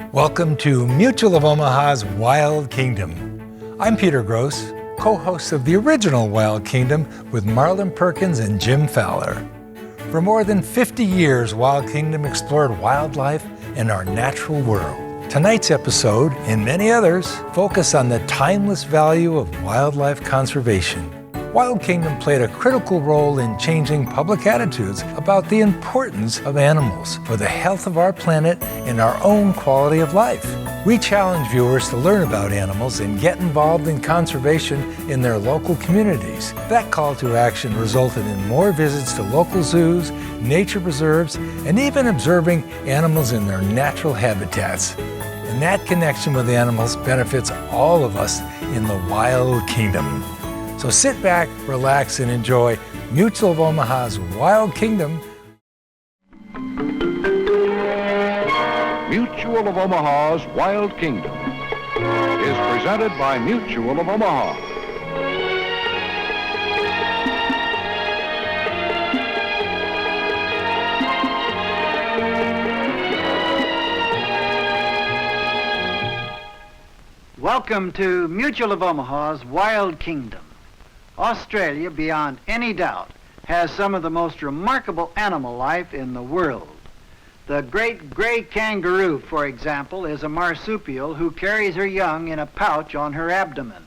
Welcome to Mutual of Omaha's Wild Kingdom. I'm Peter Gross, co-host of the original Wild Kingdom with Marlon Perkins and Jim Fowler. For more than 50 years, Wild Kingdom explored wildlife and our natural world. Tonight's episode, and many others, focus on the timeless value of wildlife conservation. Wild Kingdom played a critical role in changing public attitudes about the importance of animals for the health of our planet and our own quality of life. We challenge viewers to learn about animals and get involved in conservation in their local communities. That call to action resulted in more visits to local zoos, nature preserves, and even observing animals in their natural habitats. And that connection with animals benefits all of us in the Wild Kingdom. So sit back, relax, and enjoy Mutual of Omaha's Wild Kingdom. Mutual of Omaha's Wild Kingdom is presented by Mutual of Omaha. Welcome to Mutual of Omaha's Wild Kingdom. Australia, beyond any doubt, has some of the most remarkable animal life in the world. The great gray kangaroo, for example, is a marsupial who carries her young in a pouch on her abdomen.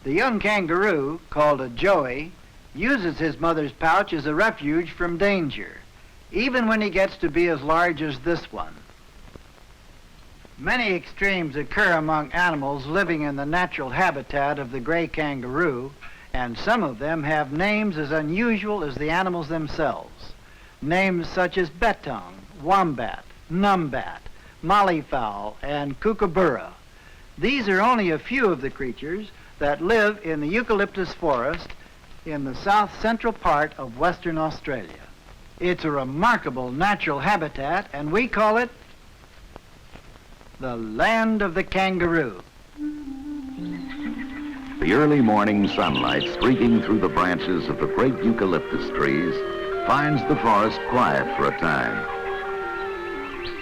The young kangaroo, called a joey, uses his mother's pouch as a refuge from danger, even when he gets to be as large as this one. Many extremes occur among animals living in the natural habitat of the gray kangaroo, and some of them have names as unusual as the animals themselves. Names such as bettong, wombat, numbat, mollyfowl, and kookaburra. These are only a few of the creatures that live in the eucalyptus forest in the south central part of Western Australia. It's a remarkable natural habitat, and we call it the land of the kangaroo. The early morning sunlight streaking through the branches of the great eucalyptus trees finds the forest quiet for a time.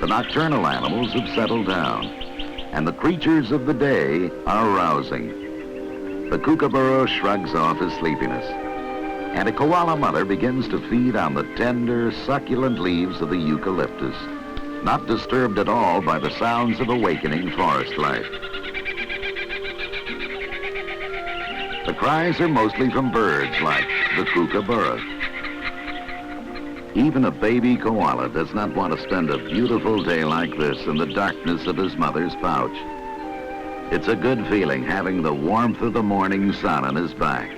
The nocturnal animals have settled down, and the creatures of the day are rousing. The kookaburra shrugs off his sleepiness, and a koala mother begins to feed on the tender, succulent leaves of the eucalyptus, not disturbed at all by the sounds of awakening forest life. The cries are mostly from birds like the kookaburra. Even a baby koala does not want to spend a beautiful day like this in the darkness of his mother's pouch. It's a good feeling having the warmth of the morning sun on his back.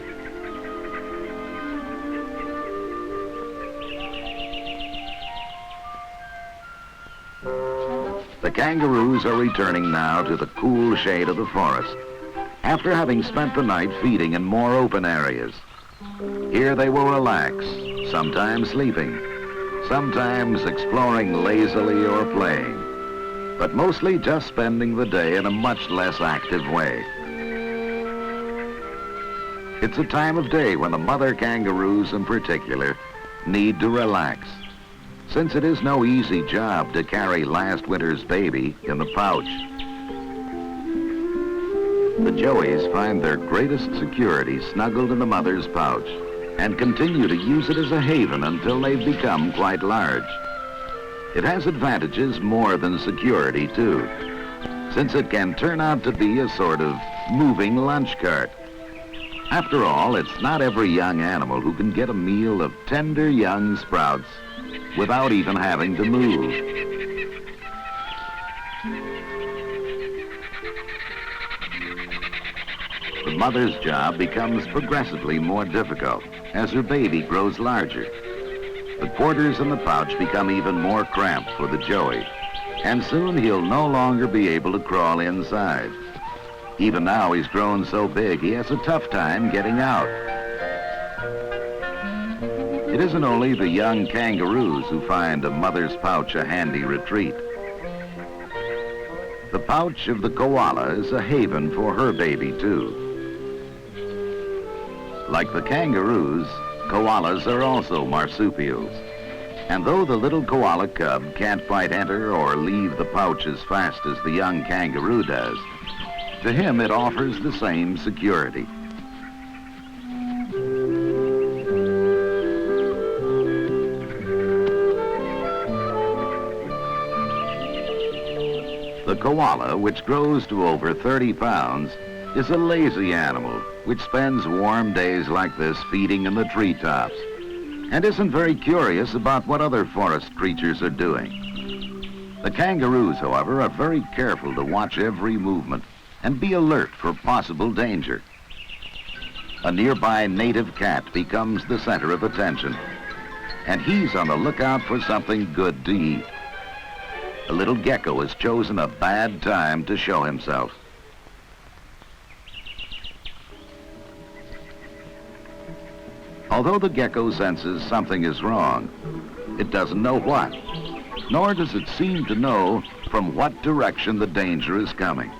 The kangaroos are returning now to the cool shade of the forest, after having spent the night feeding in more open areas. Here they will relax, sometimes sleeping, sometimes exploring lazily or playing, but mostly just spending the day in a much less active way. It's a time of day when the mother kangaroos in particular need to relax, since it is no easy job to carry last winter's baby in the pouch. The joeys find their greatest security snuggled in the mother's pouch and continue to use it as a haven until they've become quite large. It has advantages more than security, too, since it can turn out to be a sort of moving lunch cart. After all, it's not every young animal who can get a meal of tender young sprouts without even having to move. The mother's job becomes progressively more difficult as her baby grows larger. The quarters in the pouch become even more cramped for the joey, and soon he'll no longer be able to crawl inside. Even now he's grown so big he has a tough time getting out. It isn't only the young kangaroos who find a mother's pouch a handy retreat. The pouch of the koala is a haven for her baby, too. Like the kangaroos, koalas are also marsupials. And though the little koala cub can't quite enter or leave the pouch as fast as the young kangaroo does, to him it offers the same security. The koala, which grows to over 30 pounds, is a lazy animal which spends warm days like this feeding in the treetops and isn't very curious about what other forest creatures are doing. The kangaroos, however, are very careful to watch every movement and be alert for possible danger. A nearby native cat becomes the center of attention, and he's on the lookout for something good to eat. The little gecko has chosen a bad time to show himself. Although the gecko senses something is wrong, it doesn't know what, nor does it seem to know from what direction the danger is coming.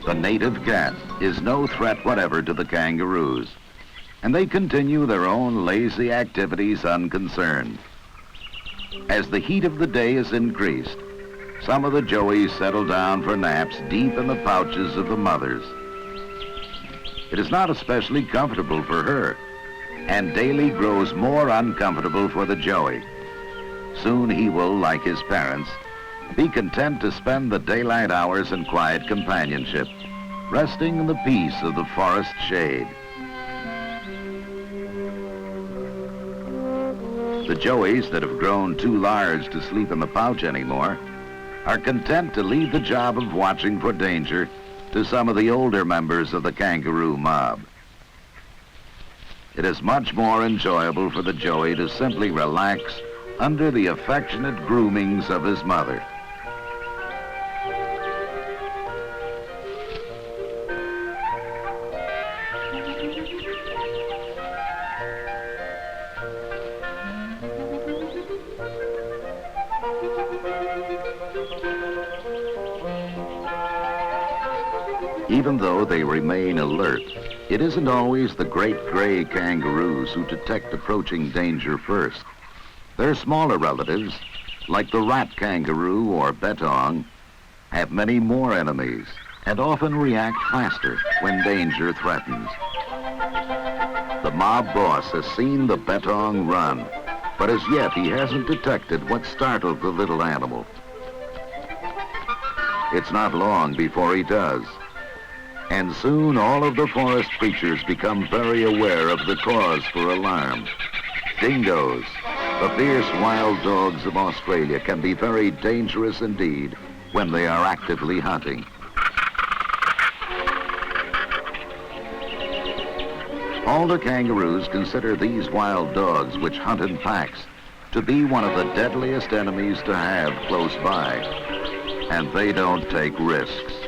The native cat is no threat whatever to the kangaroos, and they continue their own lazy activities unconcerned. As the heat of the day is increased, some of the joeys settle down for naps deep in the pouches of the mothers. It is not especially comfortable for her, and daily grows more uncomfortable for the joey. Soon he will, like his parents, be content to spend the daylight hours in quiet companionship, resting in the peace of the forest shade. The joeys that have grown too large to sleep in the pouch anymore are content to leave the job of watching for danger to some of the older members of the kangaroo mob. It is much more enjoyable for the joey to simply relax under the affectionate groomings of his mother. Even though they remain alert, it isn't always the great gray kangaroos who detect approaching danger first. Their smaller relatives, like the rat kangaroo or betong, have many more enemies and often react faster when danger threatens. The mob boss has seen the betong run, but as yet he hasn't detected what startled the little animal. It's not long before he does. And soon all of the forest creatures become very aware of the cause for alarm. Dingos, the fierce wild dogs of Australia, can be very dangerous indeed when they are actively hunting. Older kangaroos consider these wild dogs, which hunt in packs, to be one of the deadliest enemies to have close by, and they don't take risks.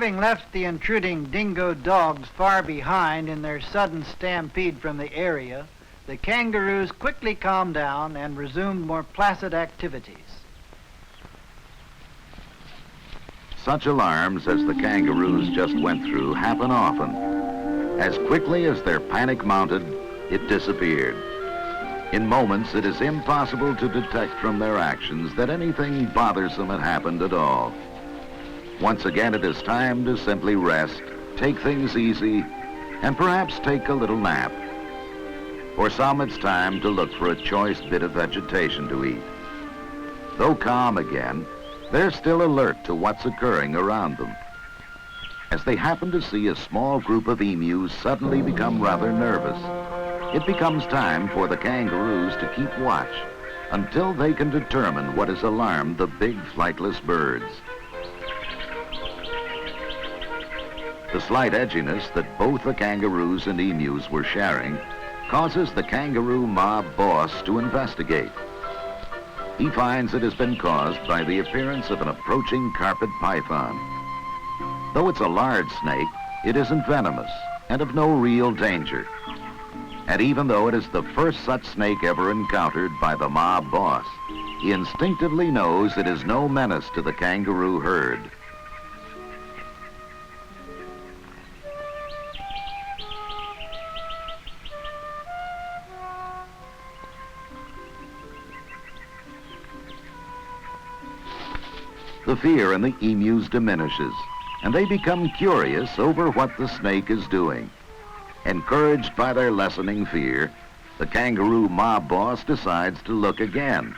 Having left the intruding dingo dogs far behind in their sudden stampede from the area, the kangaroos quickly calmed down and resumed more placid activities. Such alarms as the kangaroos just went through happen often. As quickly as their panic mounted, it disappeared. In moments, it is impossible to detect from their actions that anything bothersome had happened at all. Once again, it is time to simply rest, take things easy, and perhaps take a little nap. For some, it's time to look for a choice bit of vegetation to eat. Though calm again, they're still alert to what's occurring around them. As they happen to see a small group of emus suddenly become rather nervous, it becomes time for the kangaroos to keep watch until they can determine what has alarmed the big flightless birds. The slight edginess that both the kangaroos and emus were sharing causes the kangaroo mob boss to investigate. He finds it has been caused by the appearance of an approaching carpet python. Though it's a large snake, it isn't venomous and of no real danger. And even though it is the first such snake ever encountered by the mob boss, he instinctively knows it is no menace to the kangaroo herd. The fear in the emus diminishes, and they become curious over what the snake is doing. Encouraged by their lessening fear, the kangaroo mob boss decides to look again.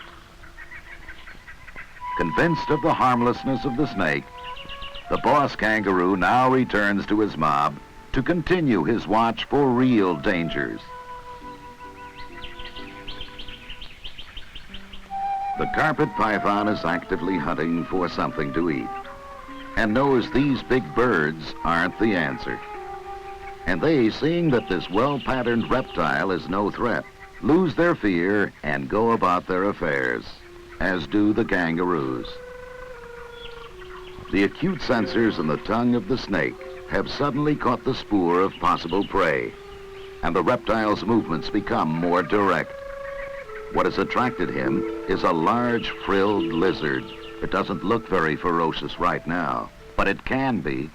Convinced of the harmlessness of the snake, the boss kangaroo now returns to his mob to continue his watch for real dangers. The carpet python is actively hunting for something to eat and knows these big birds aren't the answer. And they, seeing that this well-patterned reptile is no threat, lose their fear and go about their affairs, as do the kangaroos. The acute sensors in the tongue of the snake have suddenly caught the spoor of possible prey, and the reptile's movements become more direct. What has attracted him is a large frilled lizard. It doesn't look very ferocious right now, but it can be.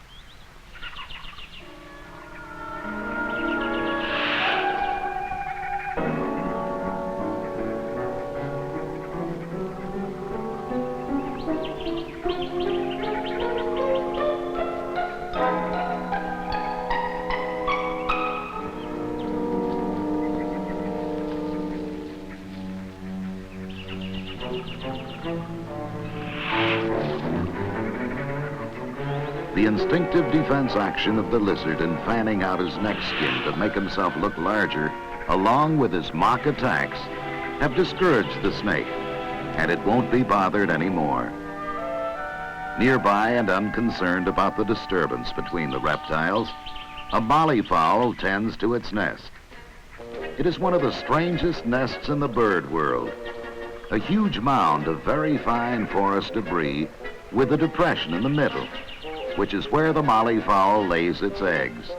The instinctive defense action of the lizard in fanning out his neck skin to make himself look larger, along with his mock attacks, have discouraged the snake, and it won't be bothered anymore. Nearby and unconcerned about the disturbance between the reptiles, a molly fowl tends to its nest. It is one of the strangest nests in the bird world, a huge mound of very fine forest debris with a depression in the middle, which is where the molly fowl lays its eggs,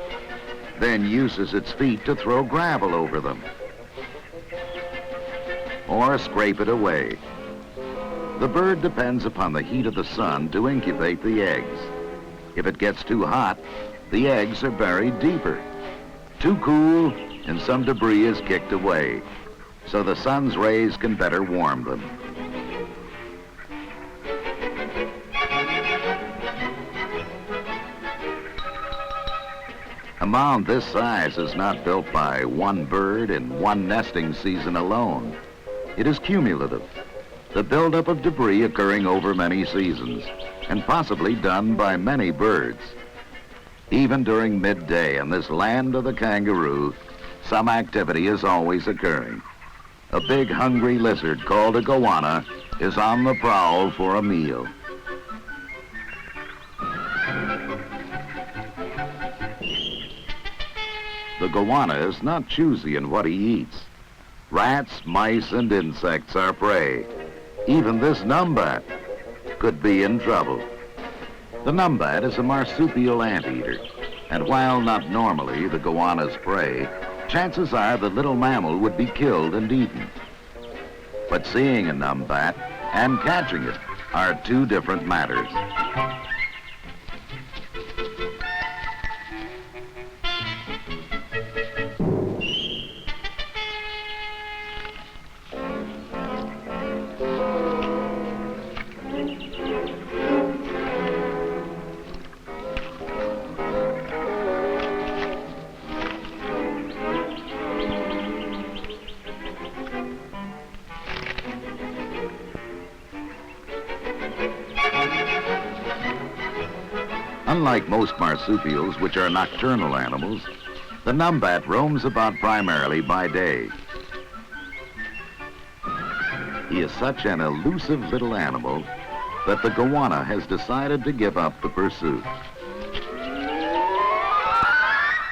then uses its feet to throw gravel over them or scrape it away. The bird depends upon the heat of the sun to incubate the eggs. If it gets too hot, the eggs are buried deeper. Too cool, and some debris is kicked away, so the sun's rays can better warm them. A mound this size is not built by one bird in one nesting season alone. It is cumulative, the buildup of debris occurring over many seasons, and possibly done by many birds. Even during midday in this land of the kangaroo, some activity is always occurring. A big hungry lizard called a goanna is on the prowl for a meal. The goanna is not choosy in what he eats. Rats, mice, and insects are prey. Even this numbat could be in trouble. The numbat is a marsupial anteater, and while not normally the goanna's prey, chances are the little mammal would be killed and eaten. But seeing a numbat and catching it are two different matters. Unlike most marsupials, which are nocturnal animals, The numbat roams about primarily by day. He is such an elusive little animal that the goanna has decided to give up the pursuit.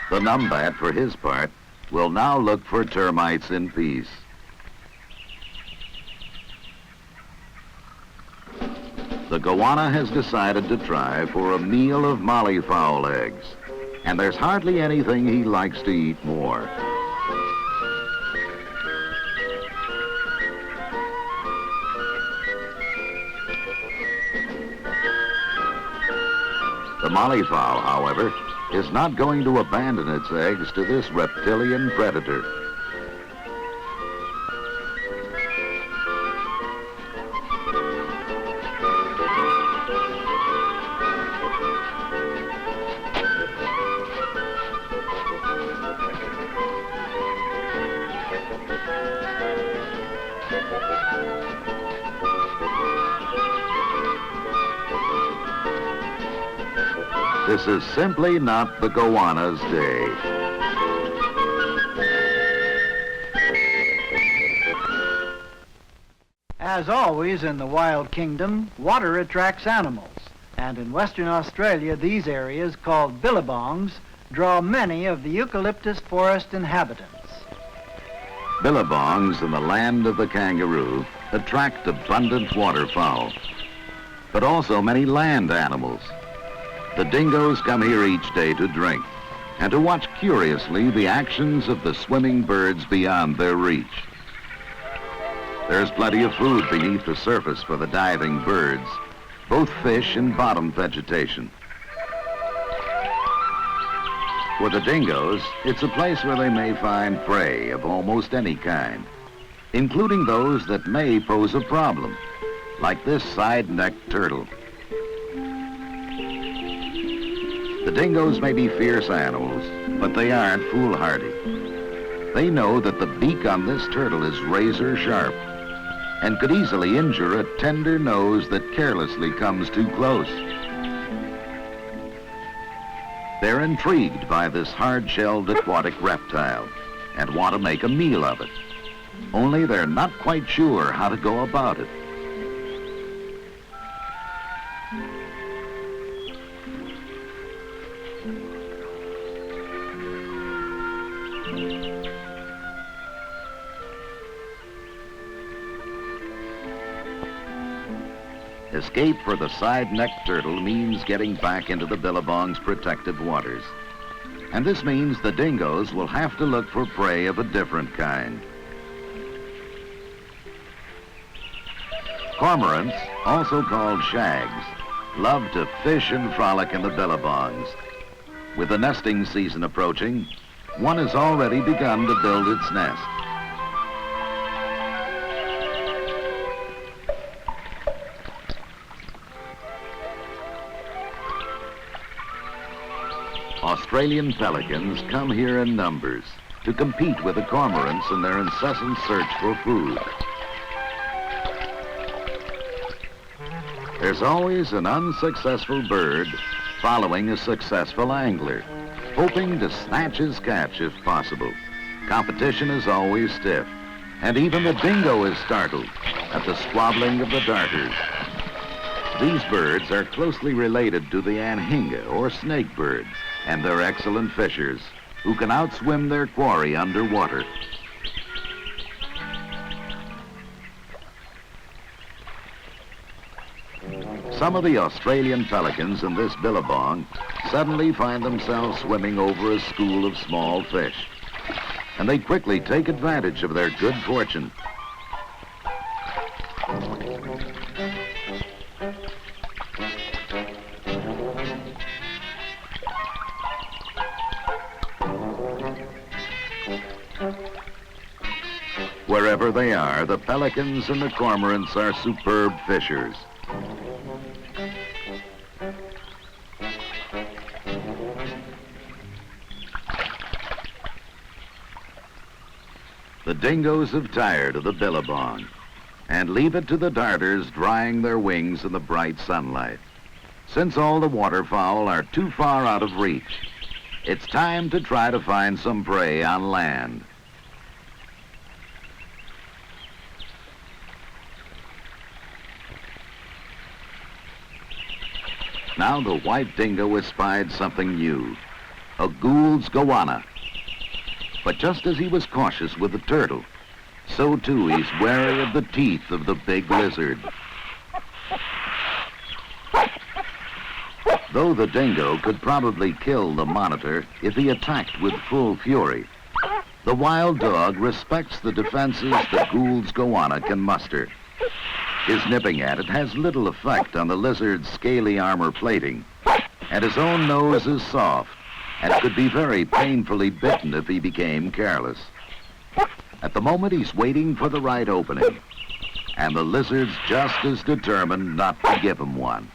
The numbat, for his part, will now look for termites in peace. The goanna has decided to try for a meal of molly fowl eggs, and there's hardly anything he likes to eat more. The molly fowl, however, is not going to abandon its eggs to this reptilian predator. This is simply not the goanna's day. As always in the wild kingdom, water attracts animals. And in Western Australia, these areas, called billabongs, draw many of the eucalyptus forest inhabitants. Billabongs in the land of the kangaroo attract abundant waterfowl, but also many land animals. The dingos come here each day to drink and to watch curiously the actions of the swimming birds beyond their reach. There's plenty of food beneath the surface for the diving birds, both fish and bottom vegetation. For the dingos, it's a place where they may find prey of almost any kind, including those that may pose a problem, like this side-necked turtle. The dingos may be fierce animals, but they aren't foolhardy. They know that the beak on this turtle is razor sharp and could easily injure a tender nose that carelessly comes too close. They're intrigued by this hard-shelled aquatic reptile and want to make a meal of it. Only they're not quite sure how to go about it. Escape for the side-necked turtle means getting back into the billabong's protected waters. And this means the dingos will have to look for prey of a different kind. Cormorants, also called shags, love to fish and frolic in the billabongs. With the nesting season approaching, one has already begun to build its nest. Australian pelicans come here in numbers to compete with the cormorants in their incessant search for food. There's always an unsuccessful bird following a successful angler, hoping to snatch his catch if possible. Competition is always stiff, and even the dingo is startled at the squabbling of the darters. These birds are closely related to the anhinga, or snake birds, and they're excellent fishers who can outswim their quarry underwater. Some of the Australian pelicans in this billabong suddenly find themselves swimming over a school of small fish, and they quickly take advantage of their good fortune. Wherever they are, the pelicans and the cormorants are superb fishers. The dingos have tired of the billabong and leave it to the darters drying their wings in the bright sunlight, since all the waterfowl are too far out of reach. It's time to try to find some prey on land. Now the white dingo has spied something new, a Gould's goanna. But just as he was cautious with the turtle, so too he's wary of the teeth of the big lizard. Though the dingo could probably kill the monitor if he attacked with full fury, the wild dog respects the defenses the Gould's goanna can muster. His nipping at it has little effect on the lizard's scaly armor plating, and his own nose is soft and could be very painfully bitten if he became careless. At the moment, he's waiting for the right opening, and the lizard's just as determined not to give him one.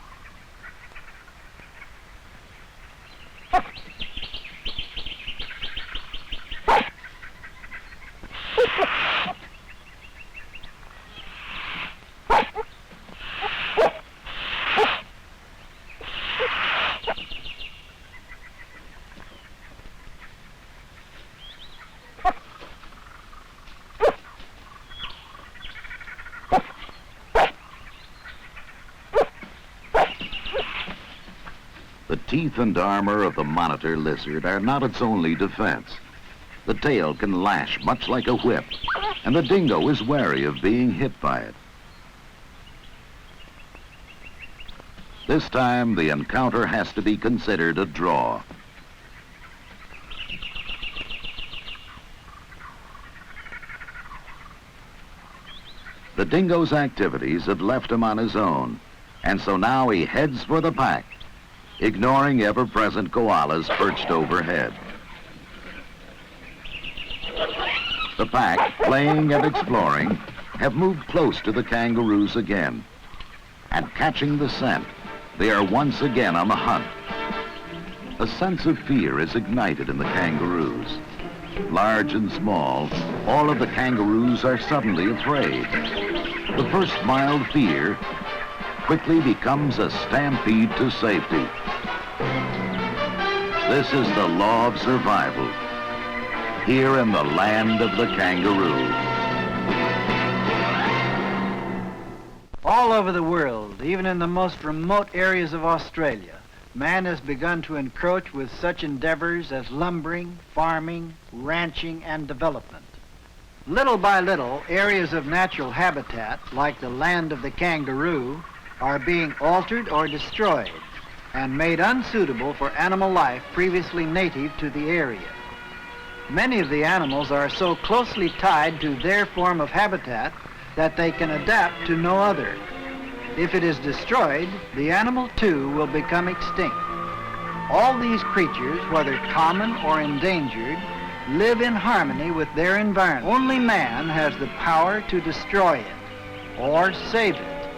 The teeth and armor of the monitor lizard are not its only defense. The tail can lash much like a whip, and the dingo is wary of being hit by it. This time, the encounter has to be considered a draw. The dingo's activities had left him on his own, and so now he heads for the pack, ignoring ever-present koalas perched overhead. The pack, playing and exploring, have moved close to the kangaroos again. And catching the scent, they are once again on the hunt. A sense of fear is ignited in the kangaroos. Large and small, all of the kangaroos are suddenly afraid. The first mild fear quickly becomes a stampede to safety. This is the law of survival, here in the land of the kangaroo. All over the world, even in the most remote areas of Australia, man has begun to encroach with such endeavors as lumbering, farming, ranching, and development. Little by little, areas of natural habitat, like the land of the kangaroo, are being altered or destroyed and made unsuitable for animal life previously native to the area. Many of the animals are so closely tied to their form of habitat that they can adapt to no other. If it is destroyed, the animal too will become extinct. All these creatures, whether common or endangered, live in harmony with their environment. Only man has the power to destroy it or save it.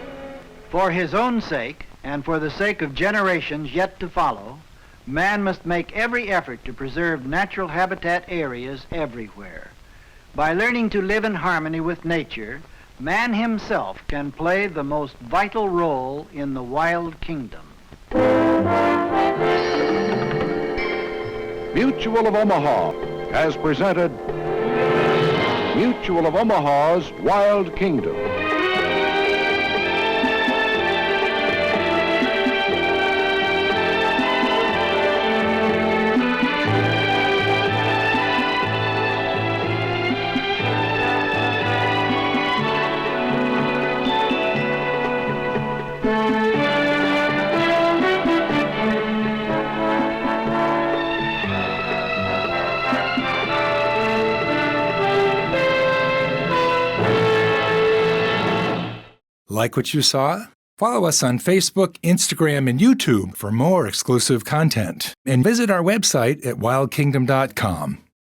For his own sake, and for the sake of generations yet to follow, man must make every effort to preserve natural habitat areas everywhere. By learning to live in harmony with nature, man himself can play the most vital role in the wild kingdom. Mutual of Omaha has presented Mutual of Omaha's Wild Kingdom. Like what you saw? Follow us on Facebook, Instagram, and YouTube for more exclusive content. And visit our website at wildkingdom.com.